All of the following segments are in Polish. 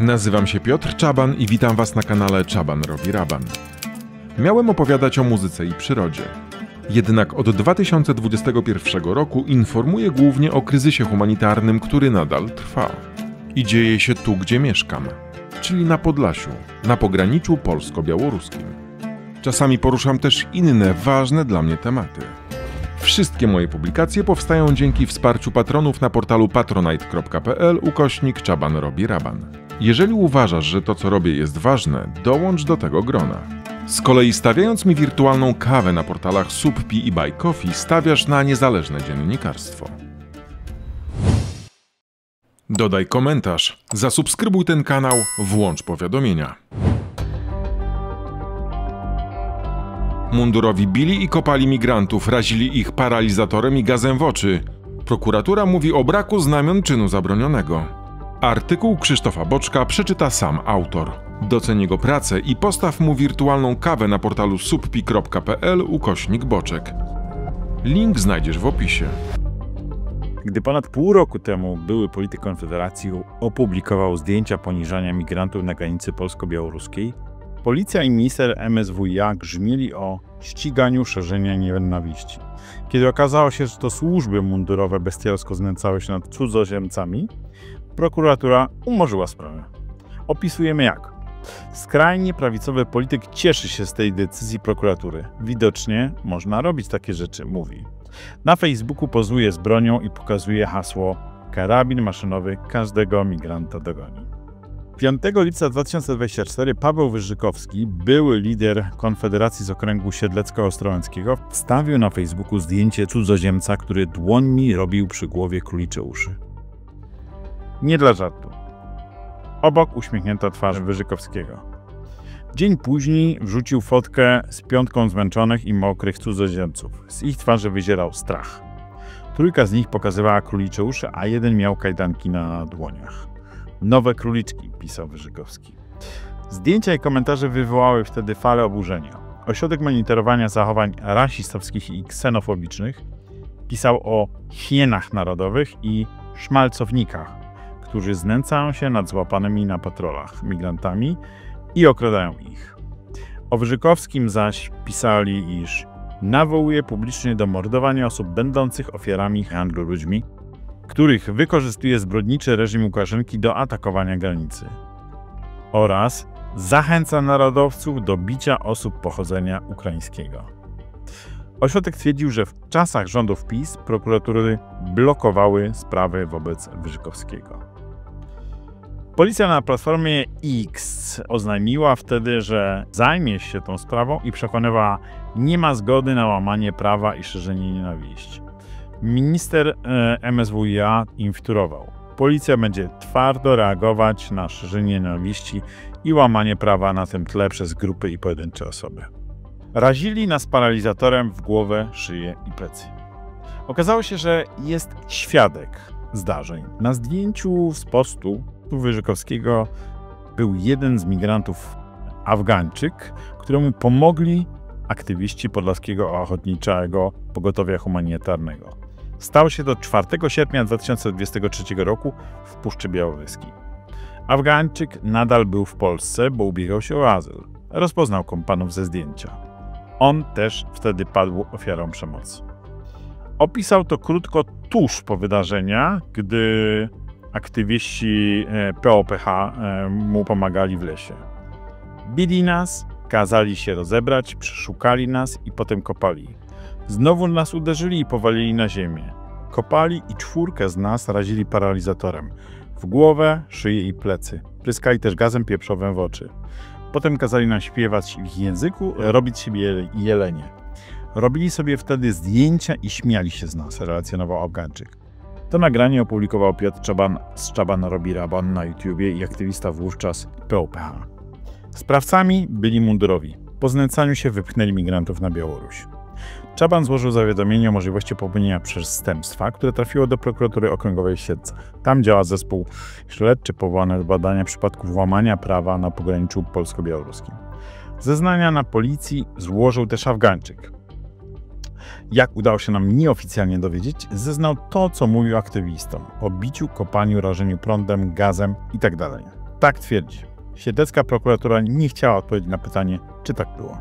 Nazywam się Piotr Czaban i witam Was na kanale Czaban robi raban. Miałem opowiadać o muzyce i przyrodzie. Jednak od 2021 roku informuję głównie o kryzysie humanitarnym, który nadal trwa. I dzieje się tu, gdzie mieszkam, czyli na Podlasiu, na pograniczu polsko-białoruskim. Czasami poruszam też inne, ważne dla mnie tematy. Wszystkie moje publikacje powstają dzięki wsparciu patronów na portalu patronite.pl/Czaban robi raban. Jeżeli uważasz, że to co robię jest ważne, dołącz do tego grona. Z kolei stawiając mi wirtualną kawę na portalach Subpi i Buy Coffee stawiasz na niezależne dziennikarstwo. Dodaj komentarz, zasubskrybuj ten kanał, włącz powiadomienia. Mundurowi bili i kopali migrantów, razili ich paralizatorem i gazem w oczy. Prokuratura mówi o braku znamion czynu zabronionego. Artykuł Krzysztofa Boczka przeczyta sam autor. Doceń jego pracę i postaw mu wirtualną kawę na portalu subpi.pl/Boczek. Link znajdziesz w opisie. Gdy ponad pół roku temu były polityk Konfederacji opublikował zdjęcia poniżania migrantów na granicy polsko-białoruskiej, policja i minister MSWiA grzmieli o ściganiu szerzenia nienawiści. Kiedy okazało się, że to służby mundurowe bestialsko znęcały się nad cudzoziemcami, prokuratura umorzyła sprawę. Opisujemy jak. Skrajnie prawicowy polityk cieszy się z tej decyzji prokuratury. Widocznie można robić takie rzeczy, mówi. Na Facebooku pozuje z bronią i pokazuje hasło karabin maszynowy każdego migranta dogoni. 5 lipca 2024 Paweł Wyżykowski, były lider Konfederacji z okręgu siedlecko-ostrołęckiego, wstawił na Facebooku zdjęcie cudzoziemca, który dłońmi robił przy głowie królicze uszy. Nie dla żartu. Obok uśmiechnięta twarz Wyżykowskiego. Dzień później wrzucił fotkę z 5 zmęczonych i mokrych cudzoziemców. Z ich twarzy wyzierał strach. 3 z nich pokazywała królicze uszy, a 1 miał kajdanki na dłoniach. Nowe króliczki, pisał Wyżykowski. Zdjęcia i komentarze wywołały wtedy falę oburzenia. Ośrodek monitorowania zachowań rasistowskich i ksenofobicznych pisał o hienach narodowych i szmalcownikach, którzy znęcają się nad złapanymi na patrolach migrantami i okradają ich. O Wyżykowskim zaś pisali, iż nawołuje publicznie do mordowania osób będących ofiarami handlu ludźmi, których wykorzystuje zbrodniczy reżim Łukaszenki do atakowania granicy, oraz zachęca narodowców do bicia osób pochodzenia ukraińskiego. Ośrodek twierdził, że w czasach rządów PiS prokuratury blokowały sprawy wobec Wyżykowskiego. Policja na Platformie X oznajmiła wtedy, że zajmie się tą sprawą i przekonywała, nie ma zgody na łamanie prawa i szerzenie nienawiści. Minister MSWiA im wtórował. Policja będzie twardo reagować na szerzenie nienawiści i łamanie prawa na tym tle przez grupy i pojedyncze osoby. Razili nas paralizatorem w głowę, szyję i plecy. Okazało się, że jest świadek zdarzeń. Na zdjęciu z postu Wyżykowskiego był jeden z migrantów, Afgańczyk, któremu pomogli aktywiści Podlaskiego Ochotniczego Pogotowia Humanitarnego. Stało się to 4 sierpnia 2023 roku w Puszczy Białowieskiej. Afgańczyk nadal był w Polsce, bo ubiegał się o azyl. Rozpoznał kompanów ze zdjęcia. On też wtedy padł ofiarą przemocy. Opisał to krótko tuż po wydarzeniach, gdy aktywiści POPH mu pomagali w lesie. Bili nas, kazali się rozebrać, przeszukali nas i potem kopali. Znowu nas uderzyli i powalili na ziemię. Kopali i 4 z nas razili paralizatorem. W głowę, szyję i plecy. Pryskali też gazem pieprzowym w oczy. Potem kazali nam śpiewać w ich języku, robić siebie jelenie. Robili sobie wtedy zdjęcia i śmiali się z nas, relacjonował Afgańczyk. To nagranie opublikował Piotr Czaban z Czaban robi raban na YouTubie i aktywista wówczas POPH. Sprawcami byli mundurowi. Po znęcaniu się wypchnęli migrantów na Białoruś. Czaban złożył zawiadomienie o możliwości popełnienia przestępstwa, które trafiło do prokuratury okręgowej w Siedlcach. Tam działa zespół śledczy powołany do badania przypadków łamania prawa na pograniczu polsko-białoruskim. Zeznania na policji złożył też Afgańczyk. Jak udało się nam nieoficjalnie dowiedzieć, zeznał to, co mówił aktywistom o biciu, kopaniu, rażeniu prądem, gazem itd. Tak twierdzi. Siedlecka prokuratura nie chciała odpowiedzieć na pytanie, czy tak było.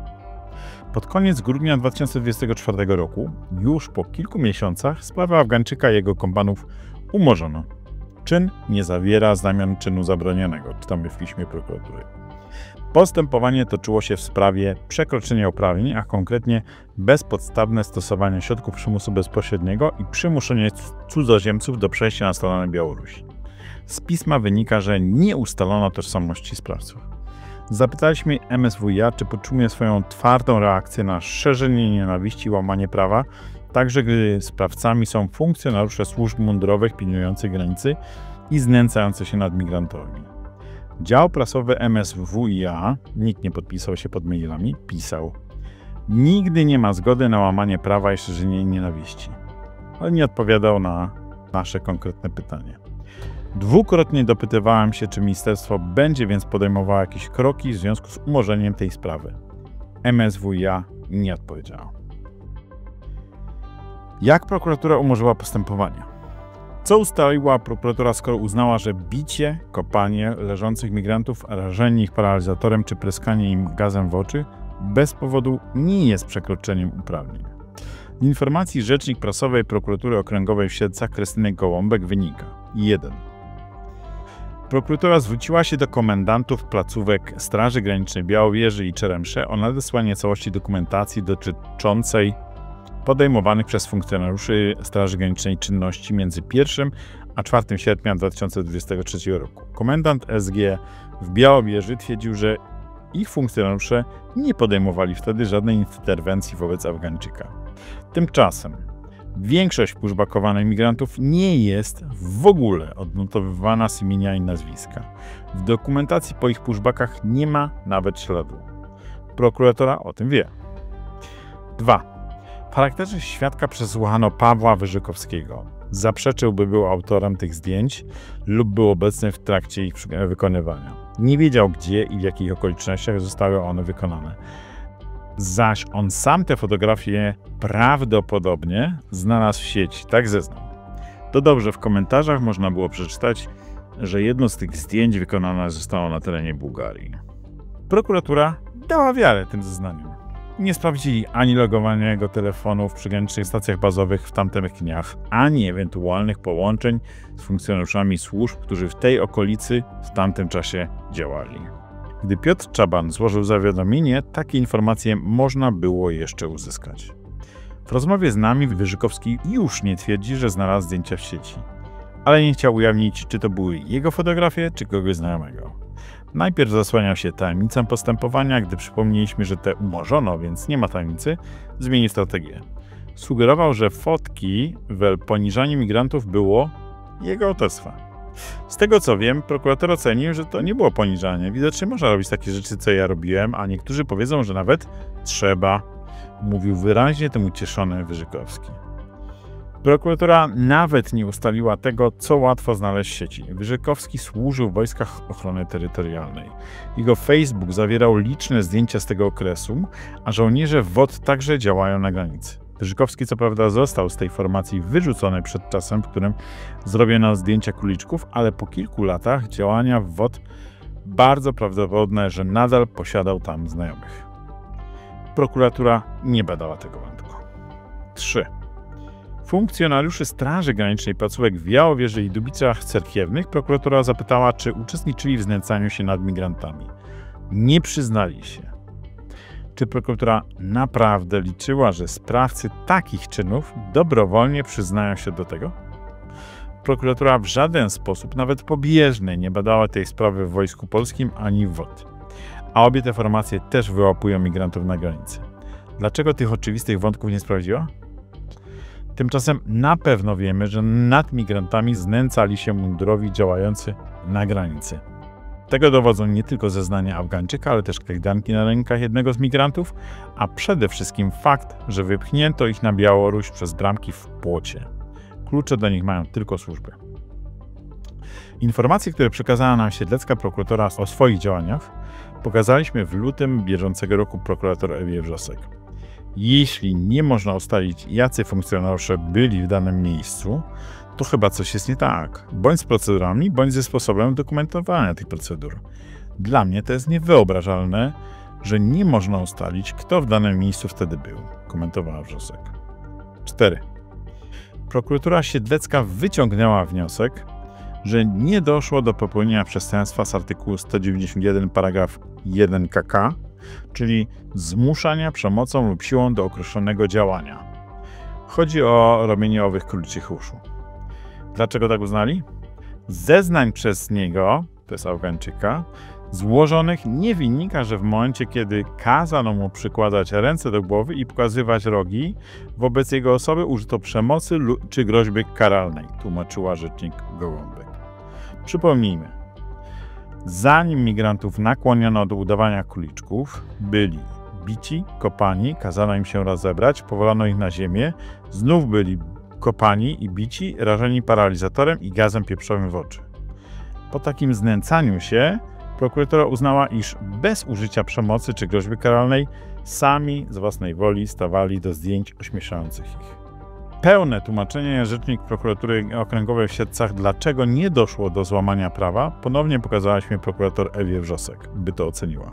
Pod koniec grudnia 2024 roku, już po kilku miesiącach, sprawę Afgańczyka i jego kompanów umorzono. Czyn nie zawiera znamion czynu zabronionego, czytamy w piśmie prokuratury. Postępowanie toczyło się w sprawie przekroczenia uprawnień, a konkretnie bezpodstawne stosowanie środków przymusu bezpośredniego i przymuszenie cudzoziemców do przejścia na stronę Białorusi. Z pisma wynika, że nie ustalono tożsamości sprawców. Zapytaliśmy MSWiA, czy podtrzymuje swoją twardą reakcję na szerzenie nienawiści i łamanie prawa, także gdy sprawcami są funkcjonariusze służb mundurowych pilnujących granicy i znęcający się nad migrantami. Dział prasowy MSWiA, nikt nie podpisał się pod mailami, pisał: nigdy nie ma zgody na łamanie prawa i szerzenie nienawiści. Ale nie odpowiadał na nasze konkretne pytanie. Dwukrotnie dopytywałem się, czy ministerstwo będzie więc podejmowało jakieś kroki w związku z umorzeniem tej sprawy. MSWiA nie odpowiedziało. Jak prokuratura umorzyła postępowanie? Co ustaliła prokuratura, skoro uznała, że bicie, kopanie leżących migrantów, rażenie ich paralizatorem czy pryskanie im gazem w oczy bez powodu nie jest przekroczeniem uprawnień? Z informacji rzecznik prasowej Prokuratury Okręgowej w Siedlcach Krystyny Gołąbek wynika: 1. Prokuratura zwróciła się do komendantów placówek Straży Granicznej Białowieży i Czeremsze o nadesłanie całości dokumentacji dotyczącej podejmowanych przez funkcjonariuszy Straży Granicznej czynności między 1 a 4 sierpnia 2023 roku. Komendant SG w Białowieży twierdził, że ich funkcjonariusze nie podejmowali wtedy żadnej interwencji wobec Afgańczyka. Tymczasem większość pushbackowanych migrantów nie jest w ogóle odnotowywana z imienia i nazwiska. W dokumentacji po ich pushbackach nie ma nawet śladu. Prokuratura o tym wie. 2. W charakterze świadka przesłuchano Pawła Wyżykowskiego. Zaprzeczył, by był autorem tych zdjęć lub był obecny w trakcie ich wykonywania. Nie wiedział, gdzie i w jakich okolicznościach zostały one wykonane. Zaś on sam te fotografie prawdopodobnie znalazł w sieci, tak zeznał. To dobrze, w komentarzach można było przeczytać, że jedno z tych zdjęć wykonane zostało na terenie Bułgarii. Prokuratura dała wiarę tym zeznaniom. Nie sprawdzili ani logowania jego telefonu w przygranicznych stacjach bazowych w tamtych dniach, ani ewentualnych połączeń z funkcjonariuszami służb, którzy w tej okolicy w tamtym czasie działali. Gdy Piotr Czaban złożył zawiadomienie, takie informacje można było jeszcze uzyskać. W rozmowie z nami Wyżykowski już nie twierdzi, że znalazł zdjęcia w sieci, ale nie chciał ujawnić, czy to były jego fotografie, czy kogoś znajomego. Najpierw zasłaniał się tajemnicą postępowania, gdy przypomnieliśmy, że te umorzono, więc nie ma tajemnicy, zmienił strategię. Sugerował, że fotki poniżania migrantów było jego autorstwa. Z tego co wiem, prokurator ocenił, że to nie było poniżanie. Widocznie można robić takie rzeczy, co ja robiłem, a niektórzy powiedzą, że nawet trzeba. Mówił wyraźnie tym ucieszony Wyżykowski. Prokuratura nawet nie ustaliła tego, co łatwo znaleźć w sieci. Wyżykowski służył w Wojskach Ochrony Terytorialnej. Jego Facebook zawierał liczne zdjęcia z tego okresu, a żołnierze WOT także działają na granicy. Wyżykowski co prawda został z tej formacji wyrzucony przed czasem, w którym zrobiono zdjęcia króliczków, ale po kilku latach działania w WOT bardzo prawdopodobne, że nadal posiadał tam znajomych. Prokuratura nie badała tego wątku. 3. Funkcjonariuszy Straży Granicznej placówek w Białowieży i Dubicach Cerkiewnych prokuratura zapytała, czy uczestniczyli w znęcaniu się nad migrantami. Nie przyznali się. Czy prokuratura naprawdę liczyła, że sprawcy takich czynów dobrowolnie przyznają się do tego? Prokuratura w żaden sposób, nawet pobieżny, nie badała tej sprawy w Wojsku Polskim ani w WOT. A obie te formacje też wyłapują migrantów na granicy. Dlaczego tych oczywistych wątków nie sprawdziła? Tymczasem na pewno wiemy, że nad migrantami znęcali się mundurowi działający na granicy. Tego dowodzą nie tylko zeznania Afgańczyka, ale też kajdanki na rękach jednego z migrantów, a przede wszystkim fakt, że wypchnięto ich na Białoruś przez bramki w płocie. Klucze do nich mają tylko służby. Informacje, które przekazała nam siedlecka prokuratora o swoich działaniach, pokazaliśmy w lutym bieżącego roku prokurator Ewie Wrzosek. Jeśli nie można ustalić, jacy funkcjonariusze byli w danym miejscu, to chyba coś jest nie tak. Bądź z procedurami, bądź ze sposobem dokumentowania tych procedur. Dla mnie to jest niewyobrażalne, że nie można ustalić, kto w danym miejscu wtedy był, komentowała Wrzosek. 4. Prokuratura Siedlecka wyciągnęła wniosek, że nie doszło do popełnienia przestępstwa z artykułu 191 paragraf 1 KK, czyli zmuszania przemocą lub siłą do określonego działania. Chodzi o robienie owych króliczych uszu. Dlaczego tak uznali? Z zeznań przez niego, to jest Afgańczyka, złożonych nie wynika, że w momencie, kiedy kazano mu przykładać ręce do głowy i pokazywać rogi, wobec jego osoby użyto przemocy czy groźby karalnej, tłumaczyła rzecznik Gołąbek. Przypomnijmy, zanim migrantów nakłoniono do udawania króliczków, byli bici, kopani, kazano im się rozebrać, powolono ich na ziemię, znów byli kopani i bici, rażeni paralizatorem i gazem pieprzowym w oczy. Po takim znęcaniu się prokuratura uznała, iż bez użycia przemocy czy groźby karalnej sami z własnej woli stawali do zdjęć ośmieszających ich. Pełne tłumaczenie rzecznik prokuratury okręgowej w Siedlcach, dlaczego nie doszło do złamania prawa, ponownie pokazała mi prokurator Ewie Wrzosek, by to oceniła.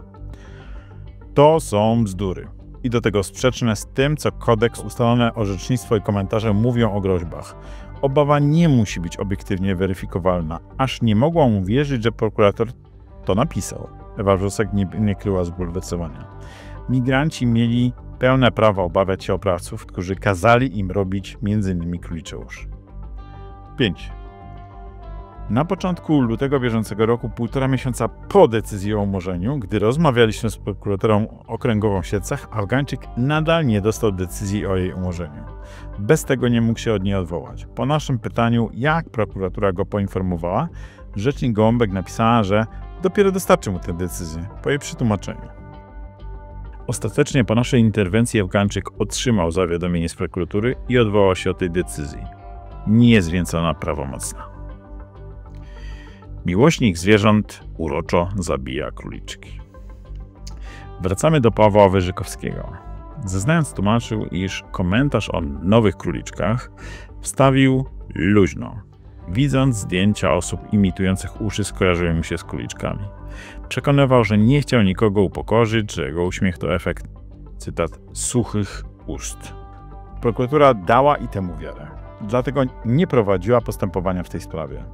To są bzdury. I do tego sprzeczne z tym, co kodeks, ustalone orzecznictwo i komentarze mówią o groźbach. Obawa nie musi być obiektywnie weryfikowalna, aż nie mogłam uwierzyć, że prokurator to napisał. Ewa Wrzosek nie kryła zbulwersowania. Migranci mieli pełne prawo obawiać się oprawców, którzy kazali im robić m.in. królicze uszy. 5. Na początku lutego bieżącego roku, 1,5 miesiąca po decyzji o umorzeniu, gdy rozmawialiśmy z prokuratorą okręgową w Siedlcach, Afgańczyk nadal nie dostał decyzji o jej umorzeniu. Bez tego nie mógł się od niej odwołać. Po naszym pytaniu, jak prokuratura go poinformowała, rzecznik Gołąbek napisała, że dopiero dostarczy mu tę decyzję, po jej przetłumaczeniu. Ostatecznie po naszej interwencji Afgańczyk otrzymał zawiadomienie z prokuratury i odwołał się od tej decyzji. Nie jest więc ona prawomocna. Miłośnik zwierząt uroczo zabija króliczki. Wracamy do Pawła Wyżykowskiego. Zeznając tłumaczył, iż komentarz o nowych króliczkach wstawił luźno. Widząc zdjęcia osób imitujących uszy, skojarzyły mi się z króliczkami. Przekonywał, że nie chciał nikogo upokorzyć, że jego uśmiech to efekt, cytat, suchych ust. Prokuratura dała i temu wiarę. Dlatego nie prowadziła postępowania w tej sprawie.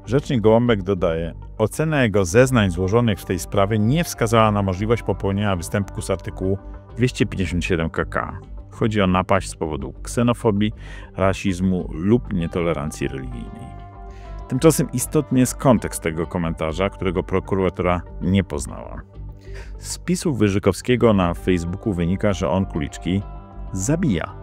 Rzecznik Gołąbek dodaje, ocena jego zeznań złożonych w tej sprawie nie wskazała na możliwość popełnienia występku z artykułu 257 KK. Chodzi o napaść z powodu ksenofobii, rasizmu lub nietolerancji religijnej. Tymczasem istotny jest kontekst tego komentarza, którego prokuratura nie poznała. Z wpisów Wyżykowskiego na Facebooku wynika, że on króliczki zabija.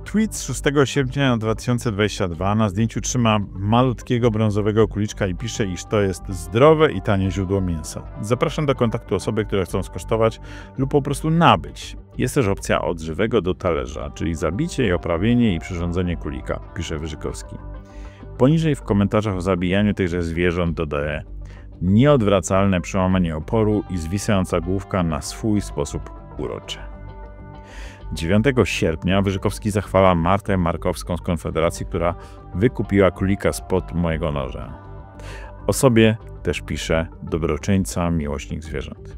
Tweet z 6 sierpnia 2022 na zdjęciu trzyma malutkiego brązowego króliczka i pisze, iż to jest zdrowe i tanie źródło mięsa. Zapraszam do kontaktu osoby, które chcą skosztować lub po prostu nabyć. Jest też opcja od żywego do talerza, czyli zabicie i oprawienie i przyrządzenie królika, pisze Wyżykowski. Poniżej w komentarzach o zabijaniu tychże zwierząt dodaje nieodwracalne przełamanie oporu i zwisająca główka na swój sposób uroczy. 9 sierpnia Wyżykowski zachwala Martę Markowską z Konfederacji, która wykupiła królika spod mojego noża. O sobie też pisze dobroczyńca, miłośnik zwierząt.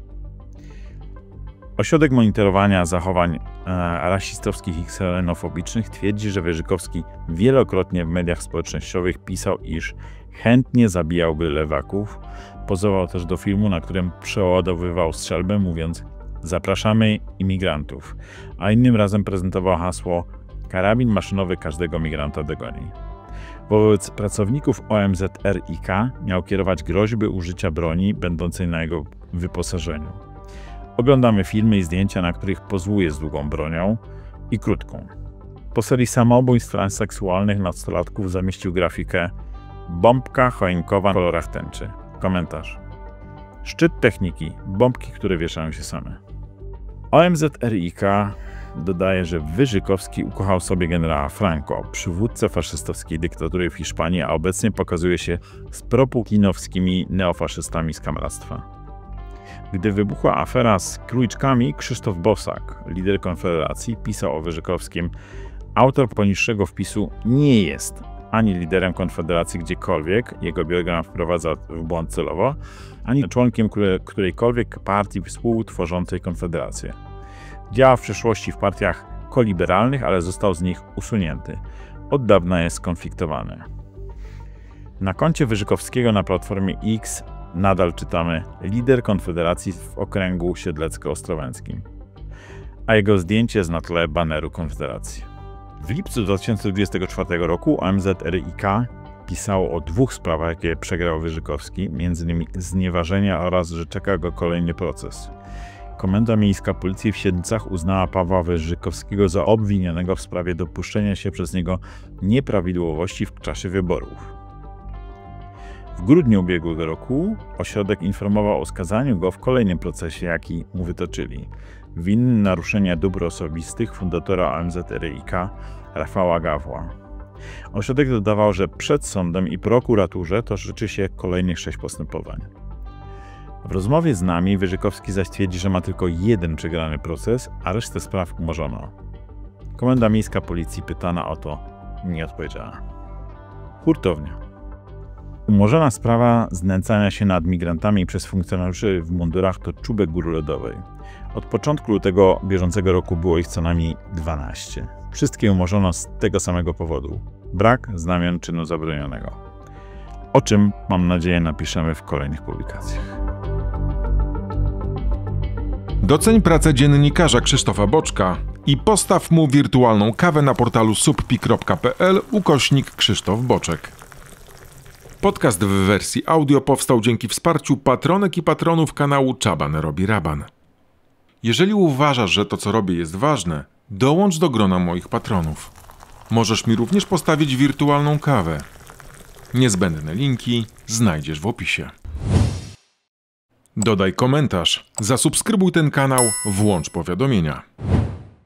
Ośrodek monitorowania zachowań rasistowskich i ksenofobicznych twierdzi, że Wyżykowski wielokrotnie w mediach społecznościowych pisał, iż chętnie zabijałby lewaków. Pozował też do filmu, na którym przeładowywał strzelbę, mówiąc: zapraszamy imigrantów, a innym razem prezentował hasło: karabin maszynowy każdego migranta dogoni. Wobec pracowników OMZRiK miał kierować groźby użycia broni będącej na jego wyposażeniu. Oglądamy filmy i zdjęcia, na których pozuje z długą bronią i krótką. Po serii samobójstw transseksualnych nastolatków zamieścił grafikę: bombka choinkowa w kolorach tęczy. Komentarz: szczyt techniki, bombki, które wieszają się same. OMZRiK dodaje, że Wyżykowski ukochał sobie generała Franco, przywódcę faszystowskiej dyktatury w Hiszpanii, a obecnie pokazuje się z proputinowskimi neofaszystami z kameractwa. Gdy wybuchła afera z króliczkami, Krzysztof Bosak, lider Konfederacji, pisał o Wyżykowskim: autor poniższego wpisu nie jest ani liderem Konfederacji gdziekolwiek, jego biogram wprowadza w błąd celowo, ani członkiem którejkolwiek partii współtworzącej Konfederację. Działał w przeszłości w partiach koliberalnych, ale został z nich usunięty. Od dawna jest skonfliktowany. Na koncie Wyrzykowskiego na Platformie X nadal czytamy lider Konfederacji w okręgu siedlecko-ostrołęckim, a jego zdjęcie jest na tle baneru Konfederacji. W lipcu 2024 roku OMZRiK pisało o 2 sprawach, jakie przegrał Wyrzykowski, m.in. znieważenia oraz że czeka go kolejny proces. Komenda Miejska Policji w Siedlcach uznała Pawła Wyrzykowskiego za obwinionego w sprawie dopuszczenia się przez niego nieprawidłowości w czasie wyborów. W grudniu ubiegłego roku ośrodek informował o skazaniu go w kolejnym procesie, jaki mu wytoczyli. Winny naruszenia dóbr osobistych fundatora OMZRiK Rafała Gawła. Ośrodek dodawał, że przed sądem i prokuraturze toczy się kolejnych 6 postępowań. W rozmowie z nami Wyrzykowski zaś twierdzi, że ma tylko jeden przegrany proces, a resztę spraw umorzono. Komenda Miejska Policji pytana o to nie odpowiedziała. Hurtownia. Umorzona sprawa znęcania się nad migrantami przez funkcjonariuszy w mundurach to czubek góry lodowej. Od początku lutego bieżącego roku było ich co najmniej 12. Wszystkie umorzono z tego samego powodu. Brak znamion czynu zabronionego. O czym, mam nadzieję, napiszemy w kolejnych publikacjach. Doceń pracę dziennikarza Krzysztofa Boczka i postaw mu wirtualną kawę na portalu subpi.pl/Krzysztof Boczek. Podcast w wersji audio powstał dzięki wsparciu patronek i patronów kanału Czaban robi raban. Jeżeli uważasz, że to co robię jest ważne, dołącz do grona moich patronów. Możesz mi również postawić wirtualną kawę. Niezbędne linki znajdziesz w opisie. Dodaj komentarz, zasubskrybuj ten kanał, włącz powiadomienia.